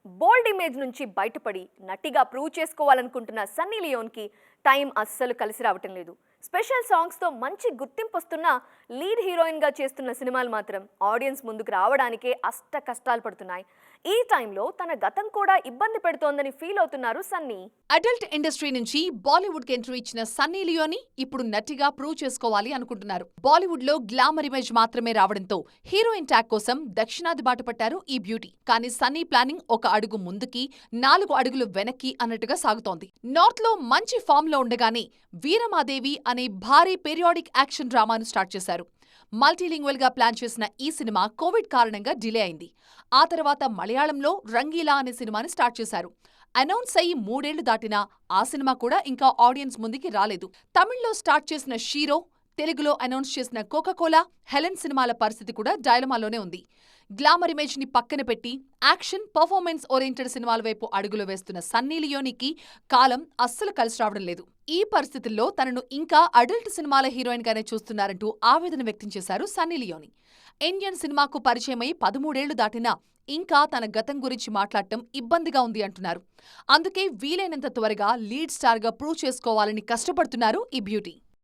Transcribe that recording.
బోల్డ్ image నుంచి బయటపడి నటిగా ప్రూవ్ చేసుకోవాలనుకుంటున్న సన్నీ లియోన్కి టైం అస్సలు కలిసి రావటం లేదు. స్పెషల్ సాంగ్స్తో మంచి గుర్తింపు వస్తున్న లీడ్ హీరోయిన్గా చేస్తున్న సినిమాలు మాత్రం ఆడియన్స్ ముందుకు రావడానికే అష్ట కష్టాలు పడుతున్నాయి. ఈ టైంలో తన గతం కూడా ఇబ్బంది పెడుతోందని ఫీల్ అవుతున్నారు సన్నీ. అడల్ట్ ఇండస్ట్రీ నుంచి బాలీవుడ్ కి ఎంట్రీ ఇచ్చిన సన్నీ లియోని ఇప్పుడు నటిగా ప్రూవ్ చేసుకోవాలి అనుకుంటున్నారు. బాలీవుడ్ లో గ్లామర్ ఇమేజ్ మాత్రమే రావడంతో హీరోయిన్ ట్యాగ్ కోసం దక్షిణాది బాట పట్టారు ఈ బ్యూటీ. కానీ సన్నీ ప్లానింగ్ ఒక అడుగు ముందుకి 4 అడుగులు వెనక్కి అన్నట్టుగా సాగుతోంది. నార్త్ లో మంచి ఫామ్ లో ఉండగానే వీరమాదేవి అనే భారీ పీరియాడిక్ యాక్షన్ డ్రామాను స్టార్ట్ చేశారు. మల్టీలింగ్వల్ గా ప్లాన్ చేసిన ఈ సినిమా కోవిడ్ కారణంగా డిలే అయింది. ఆ తర్వాత మలయాళంలో రంగీలా అనే సినిమాని స్టార్ట్ చేశారు. అనౌన్స్ అయ్యి 3 ఏళ్లు దాటినా ఆ సినిమా కూడా ఇంకా ఆడియన్స్ ముందుకి రాలేదు. తమిళ్లో స్టార్ట్ చేసిన షీరో, తెలుగులో అనౌన్స్ చేసిన కోకాకోలా, హెలెన్ సినిమాల పరిస్థితి కూడా డైలమాలోనే ఉంది. గ్లామర్ ఇమేజ్ ని పక్కన పెట్టి యాక్షన్, పర్ఫార్మెన్స్ ఓరియంటెడ్ సినిమాల వైపు అడుగులు వేస్తున్న సన్నీ లియోనికి కాలం అస్సలు కలిసి రావడం లేదు. ఈ పరిస్థితుల్లో తనను ఇంకా అడల్ట్ సినిమాల హీరోయిన్ గానే చూస్తున్నారంటూ ఆవేదన వ్యక్తం చేశారు సన్నీ లియోని. ఇండియన్ సినిమాకు పరిచయమై 13 ఏళ్లు దాటినా ఇంకా తన గతం గురించి మాట్లాడటం ఇబ్బందిగా ఉంది అంటున్నారు. అందుకే వీలైనంత త్వరగా లీడ్ స్టార్ గా ప్రూవ్ చేసుకోవాలని కష్టపడుతున్నారు ఈ బ్యూటీ.